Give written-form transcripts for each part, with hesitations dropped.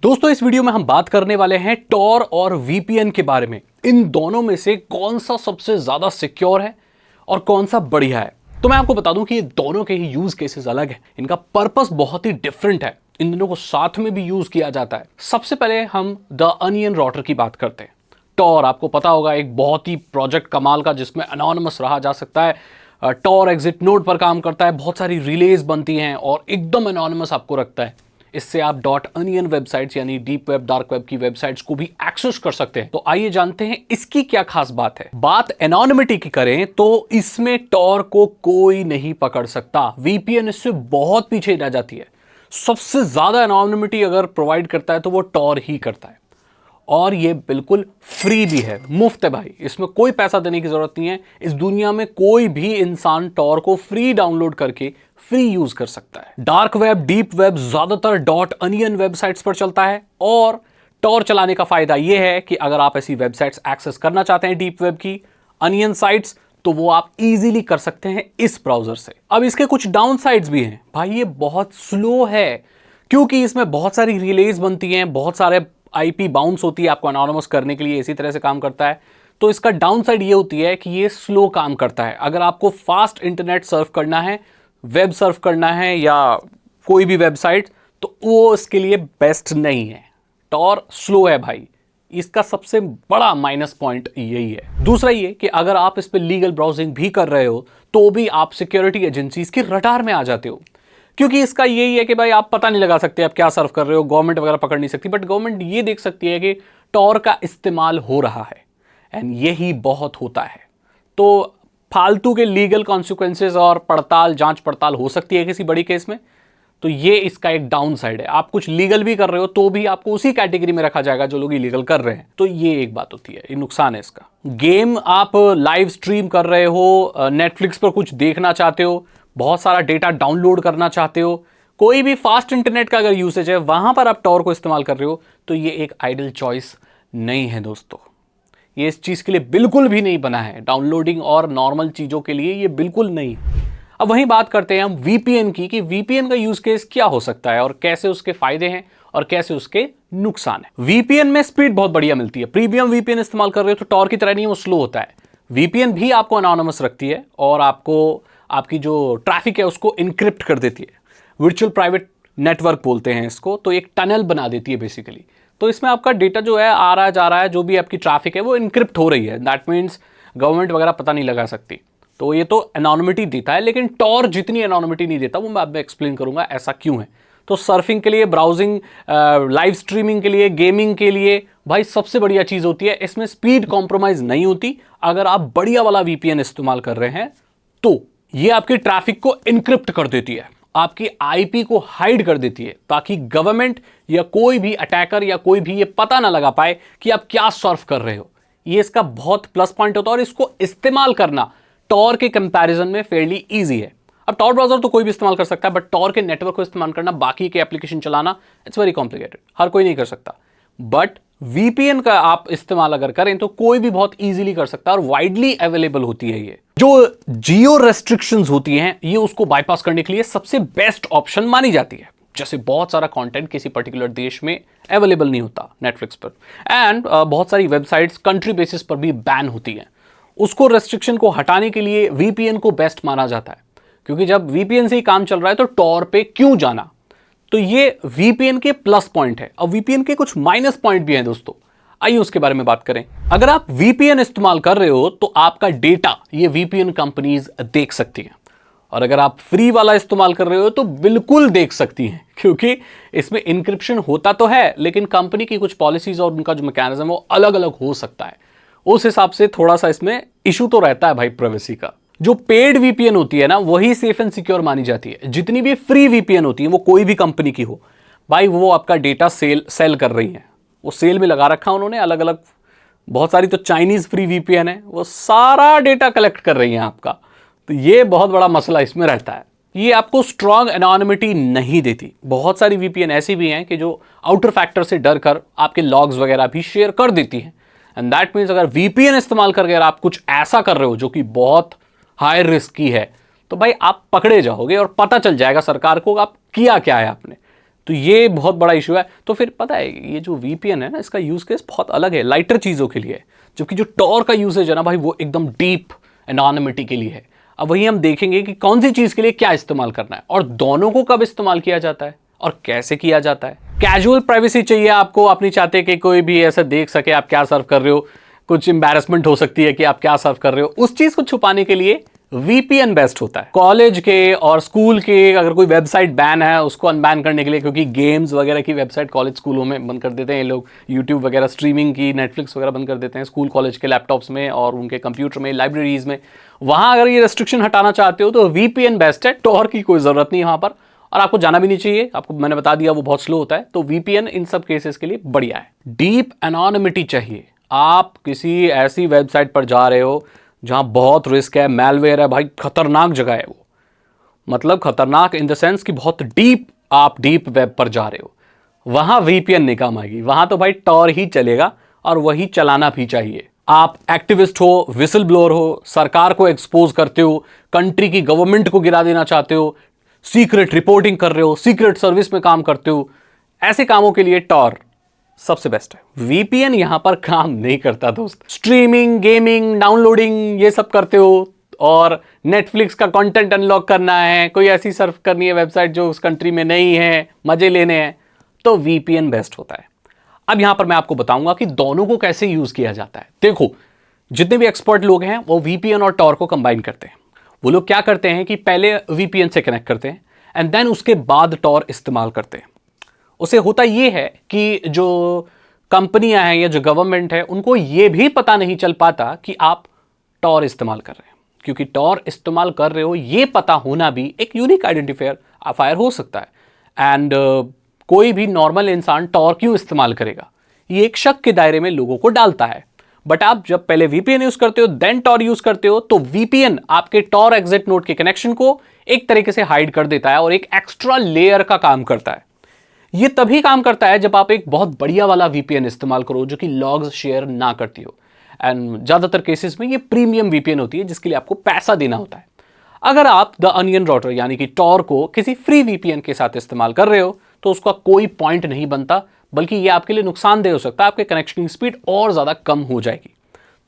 दोस्तों इस वीडियो में हम बात करने वाले हैं टॉर और वीपीएन के बारे में। इन दोनों में से कौन सा सबसे ज्यादा सिक्योर है और कौन सा बढ़िया है। तो मैं आपको बता दूं कि ये दोनों के ही यूज केसेस अलग है, इनका पर्पस बहुत ही डिफरेंट है, इन दोनों को साथ में भी यूज किया जाता है। सबसे पहले हम द अनियन राउटर की बात करते हैं। टॉर आपको पता होगा एक बहुत ही प्रोजेक्ट कमाल का जिसमें अनोनिमस रहा जा सकता है। टॉर एग्जिट नोड पर काम करता है, बहुत सारी रिलेज बनती हैं और एकदम अनोनिमस आपको रखता है। इससे आप डॉट अनियन वेबसाइट्स यानी डीप वेब डार्क वेब की वेबसाइट्स को भी एक्सेस कर सकते हैं। तो आइए जानते हैं इसकी क्या खास बात है। बात एनोनिमिटी की करें तो इसमें टॉर को कोई नहीं पकड़ सकता, वीपीएन इससे बहुत पीछे रह जाती है। सबसे ज्यादा एनोनिमिटी अगर प्रोवाइड करता है तो वो टॉर ही करता है और ये बिल्कुल फ्री भी है, मुफ्त है भाई, इसमें कोई पैसा देने की जरूरत नहीं है। इस दुनिया में कोई भी इंसान टॉर को फ्री डाउनलोड करके फ्री यूज कर सकता है। डार्क वेब डीप वेब ज्यादातर डॉट अनियन वेबसाइट्स पर चलता है और टॉर चलाने का फायदा यह है कि अगर आप ऐसी वेबसाइट्स एक्सेस करना चाहते हैं डीप वेब की अनियन साइट्स तो वो आप इजीली कर सकते हैं इस ब्राउजर से। अब इसके कुछ डाउन साइड्स भी हैं भाई, ये बहुत स्लो है क्योंकि इसमें बहुत सारी रिलेज बनती हैं, बहुत सारे आईपी बाउंस होती है आपको अनोनिमस करने के लिए, इसी तरह से काम करता है। तो इसका डाउन साइड ये होती है कि ये स्लो काम करता है। अगर आपको फास्ट इंटरनेट सर्फ करना है, वेब सर्फ करना है या कोई भी वेबसाइट, तो वो इसके लिए बेस्ट नहीं है। टॉर स्लो है भाई, इसका सबसे बड़ा माइनस पॉइंट यही है। दूसरा ये कि अगर आप इस पे लीगल ब्राउजिंग भी कर रहे हो तो भी आप सिक्योरिटी एजेंसीज की रडार में आ जाते हो, क्योंकि इसका यही है कि भाई आप पता नहीं लगा सकते आप क्या सर्व कर रहे हो, गवर्नमेंट वगैरह पकड़ नहीं सकती, बट गवर्नमेंट ये देख सकती है कि टॉर का इस्तेमाल हो रहा है एंड यही बहुत होता है। तो फालतू के लीगल कॉन्सिक्वेंसेस और पड़ताल जांच पड़ताल हो सकती है किसी बड़ी केस में, तो ये इसका एक डाउन साइड है। आप कुछ लीगल भी कर रहे हो तो भी आपको उसी कैटेगरी में रखा जाएगा जो लोग इलीगल कर रहे हैं, तो ये एक बात होती है, ये नुकसान है इसका। गेम आप लाइव स्ट्रीम कर रहे हो, नेटफ्लिक्स पर कुछ देखना चाहते हो, बहुत सारा डेटा डाउनलोड करना चाहते हो, कोई भी फास्ट इंटरनेट का अगर यूसेज है वहां पर आप टॉर को इस्तेमाल कर रहे हो, तो ये एक आइडियल चॉइस नहीं है दोस्तों। ये इस चीज के लिए बिल्कुल भी नहीं बना है, डाउनलोडिंग और नॉर्मल चीजों के लिए ये बिल्कुल नहीं। अब वहीं बात करते हैं हम वीपीएन की कि वीपीएन का यूज केस क्या हो सकता है और कैसे उसके फायदे हैं और कैसे उसके नुकसान है। वीपीएन में स्पीड बहुत बढ़िया मिलती है। प्रीमियम वीपीएन इस्तेमाल कर रहे हो तो टॉर की तरह नहीं, वो स्लो होता है। वीपीएन भी आपको अनोनिमस रखती है और आपको आपकी जो ट्रैफिक है उसको इनक्रिप्ट कर देती है। वर्चुअल प्राइवेट नेटवर्क बोलते हैं इसको, तो एक टनल बना देती है बेसिकली। तो इसमें आपका डेटा जो है आ रहा है जा रहा है, जो भी आपकी ट्रैफिक है वो इनक्रिप्ट हो रही है। दैट मीन्स गवर्नमेंट वगैरह पता नहीं लगा सकती। तो ये तो एनोनिमिटी देता है, लेकिन टॉर जितनी एनोनिमिटी नहीं देता, वो मैं अब एक्सप्लेन करूंगा ऐसा क्यों है। तो सर्फिंग के लिए, ब्राउजिंग, लाइव स्ट्रीमिंग के लिए, गेमिंग के लिए भाई सबसे बढ़िया चीज होती है, इसमें स्पीड कॉम्प्रोमाइज नहीं होती। अगर आप बढ़िया वाला वीपीएन इस्तेमाल कर रहे हैं तो ये आपकी ट्रैफिक को इनक्रिप्ट कर देती है, आपकी आईपी को हाइड कर देती है, ताकि गवर्नमेंट या कोई भी अटैकर या कोई भी ये पता ना लगा पाए कि आप क्या सर्फ कर रहे हो। ये इसका बहुत प्लस पॉइंट होता है और इसको इस्तेमाल करना टॉर के कंपैरिजन में फेयरली इजी है। अब टॉर ब्राउजर तो कोई भी इस्तेमाल कर सकता है, बट टॉर के नेटवर्क को इस्तेमाल करना, बाकी के एप्लीकेशन चलाना, इट्स वेरी कॉम्प्लिकेटेड, हर कोई नहीं कर सकता। बट वीपीएन का आप इस्तेमाल अगर करें तो कोई भी बहुत इजीली कर सकता है और वाइडली अवेलेबल होती है। ये जो जियो रेस्ट्रिक्शंस होती हैं ये उसको बाईपास करने के लिए सबसे बेस्ट ऑप्शन मानी जाती है। जैसे बहुत सारा कंटेंट किसी पर्टिकुलर देश में अवेलेबल नहीं होता नेटफ्लिक्स पर, एंड बहुत सारी वेबसाइट्स कंट्री बेसिस पर भी बैन होती हैं, उसको रेस्ट्रिक्शन को हटाने के लिए वीपीएन को बेस्ट माना जाता है। क्योंकि जब वीपीएन से ही काम चल रहा है तो टॉर पे क्यों जाना। तो ये वीपीएन के प्लस पॉइंट है। अब वीपीएन के कुछ माइनस पॉइंट भी हैं दोस्तों, आइए उसके बारे में बात करें। अगर आप वीपीएन इस्तेमाल कर रहे हो तो आपका डेटा ये वीपीएन कंपनीज देख सकती हैं, और अगर आप फ्री वाला इस्तेमाल कर रहे हो तो बिल्कुल देख सकती हैं, क्योंकि इसमें इंक्रिप्शन होता तो है लेकिन कंपनी की कुछ पॉलिसीज और उनका जो मैकेनिज्म है वो अलग अलग हो सकता है। उस हिसाब से थोड़ा सा इसमें इशू तो रहता है भाई प्राइवेसी का। जो पेड वीपीएन होती है ना वही सेफ एंड सिक्योर मानी जाती है। जितनी भी फ्री वीपीएन होती है वो कोई भी कंपनी की हो भाई, वो आपका डेटा सेल कर रही है, वो सेल में लगा रखा उन्होंने अलग अलग। बहुत सारी तो चाइनीज फ्री वीपीएन है, वो सारा डेटा कलेक्ट कर रही है आपका। तो ये बहुत बड़ा मसला इसमें रहता है, ये आपको स्ट्रॉन्ग एनोनिमिटी नहीं देती। बहुत सारी वीपीएन ऐसी भी हैं कि जो आउटर फैक्टर से डर कर आपके लॉग्स वगैरह भी शेयर कर देती हैं। एंड दैट मीन्स अगर वीपीएन इस्तेमाल करके अगर आप कुछ ऐसा कर रहे हो जो कि बहुत हाई रिस्क की है, तो भाई आप पकड़े जाओगे और पता चल जाएगा सरकार को आप किया क्या है आपने। तो ये बहुत बड़ा इशू है। तो फिर पता है ये जो वीपीएन है ना, इसका यूज केस बहुत अलग है, लाइटर चीज़ों के लिए, जबकि जो टॉर का यूसेज है ना भाई, वो एकदम डीप एनॉनिमिटी के लिए है। अब वही हम देखेंगे कि कौन सी चीज़ के लिए क्या इस्तेमाल करना है और दोनों को कब इस्तेमाल किया जाता है और कैसे किया जाता है। कैजुअल प्राइवेसी चाहिए आपको, आप नहीं चाहते कि कोई भी ऐसा देख सके आप क्या सर्व कर रहे हो, कुछ एम्बैरेसमेंट हो सकती है कि आप क्या सर्व कर रहे हो, उस चीज़ को छुपाने के लिए वीपीएन बेस्ट होता है। कॉलेज के और स्कूल के अगर कोई वेबसाइट बैन है उसको अनबैन करने के लिए, क्योंकि गेम्स वगैरह की वेबसाइट कॉलेज स्कूलों में बंद कर देते हैं ये लोग, यूट्यूब वगैरह स्ट्रीमिंग की, नेटफ्लिक्स वगैरह बंद कर देते हैं स्कूल कॉलेज के लैपटॉप्स में और उनके कंप्यूटर में, लाइब्रेरीज में। वहां अगर ये रेस्ट्रिक्शन हटाना चाहते हो तो वीपीएन बेस्ट है, टॉर की कोई जरूरत नहीं वहां पर, और आपको जाना भी नहीं चाहिए, आपको मैंने बता दिया वो बहुत स्लो होता है। तो वीपीएन इन सब केसेस के लिए बढ़िया है। डीप एनोनिमिटी चाहिए, आप किसी ऐसी वेबसाइट पर जा रहे हो जहां बहुत रिस्क है, मैलवेयर है, भाई खतरनाक जगह है वो, मतलब खतरनाक इन द सेंस कि बहुत डीप, आप डीप वेब पर जा रहे हो, वहां वीपीएन नहीं काम आएगी, वहां तो भाई टॉर ही चलेगा और वही चलाना भी चाहिए। आप एक्टिविस्ट हो, विसल ब्लोअर हो, सरकार को एक्सपोज करते हो, कंट्री की गवर्नमेंट को गिरा देना चाहते हो, सीक्रेट रिपोर्टिंग कर रहे हो, सीक्रेट सर्विस में काम करते हो, ऐसे कामों के लिए टॉर सबसे बेस्ट है। वीपीएन यहां पर काम नहीं करता दोस्त। स्ट्रीमिंग, गेमिंग, डाउनलोडिंग ये सब करते हो और नेटफ्लिक्स का कंटेंट अनलॉक करना है, कोई ऐसी सर्व करनी है वेबसाइट जो उस कंट्री में नहीं है, मजे लेने हैं, तो वीपीएन बेस्ट होता है। अब यहां पर मैं आपको बताऊंगा कि दोनों को कैसे यूज किया जाता है। देखो, जितने भी एक्सपर्ट लोग हैं वो वीपीएन और टॉर को कंबाइन करते हैं। वो लोग क्या करते हैं कि पहले वीपीएन से कनेक्ट करते हैं एंड देन उसके बाद टॉर इस्तेमाल करते हैं। उसे होता यह है कि जो कंपनियां हैं या जो गवर्नमेंट है उनको यह भी पता नहीं चल पाता कि आप टॉर इस्तेमाल कर रहे हैं, क्योंकि टॉर इस्तेमाल कर रहे हो यह पता होना भी एक यूनिक आइडेंटिफायर हो सकता है। एंड कोई भी नॉर्मल इंसान टॉर क्यों इस्तेमाल करेगा, ये एक शक के दायरे में लोगों को डालता है। बट आप जब पहले वीपीएन यूज करते हो देन टॉर यूज करते हो, तो वीपीएन आपके टॉर एग्जिट नोड के कनेक्शन को एक तरीके से हाइड कर देता है और एक एक्स्ट्रा लेयर का काम करता है। ये तभी काम करता है जब आप एक बहुत बढ़िया वाला वीपीएन इस्तेमाल करो जो कि लॉग्स शेयर ना करती हो, एंड ज्यादातर केसेस में ये प्रीमियम वीपीएन होती है जिसके लिए आपको पैसा देना होता है। अगर आप द अनियन राउटर यानी कि टॉर को किसी फ्री वीपीएन के साथ इस्तेमाल कर रहे हो तो उसका कोई पॉइंट नहीं बनता, बल्कि ये आपके लिए नुकसानदेह हो सकता है, आपके कनेक्शन की स्पीड और ज्यादा कम हो जाएगी।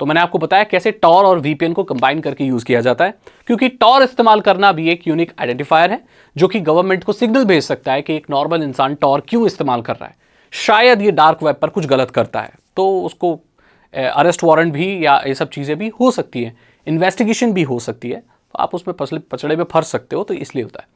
तो मैंने आपको बताया कैसे टॉर और वीपीएन को कंबाइन करके यूज किया जाता है, क्योंकि टॉर इस्तेमाल करना भी एक यूनिक आइडेंटिफायर है जो कि गवर्नमेंट को सिग्नल भेज सकता है कि एक नॉर्मल इंसान टॉर क्यों इस्तेमाल कर रहा है। शायद ये डार्क वेब पर कुछ गलत करता है तो उसको अरेस्ट वारंट भी या ये सब चीज़ें भी हो सकती है, इन्वेस्टिगेशन भी हो सकती है, तो आप उसमें पचड़े में फंस सकते हो, तो इसलिए होता है।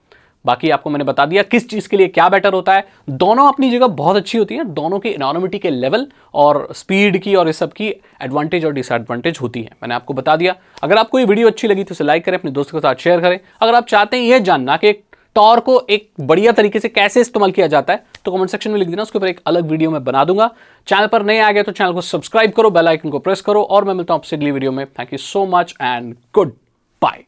बाकी आपको मैंने बता दिया किस चीज़ के लिए क्या बेटर होता है। दोनों अपनी जगह बहुत अच्छी होती है, दोनों की एनोनिमिटी के लेवल और स्पीड की और इस सब की एडवांटेज और डिसएडवांटेज होती है, मैंने आपको बता दिया। अगर आपको ये वीडियो अच्छी लगी तो इसे लाइक करें, अपने दोस्तों के साथ शेयर करें। अगर आप चाहते हैं यह जानना कि टॉर को एक बढ़िया तरीके से कैसे इस्तेमाल किया जाता है तो कमेंट सेक्शन में लिख देना, उसके ऊपर एक अलग वीडियो मैं बना दूंगा। चैनल पर नए आ गए तो चैनल को सब्सक्राइब करो, बेल आइकन को प्रेस करो, और मैं मिलता हूं आपसे अगली वीडियो में। Thank you so much and good bye.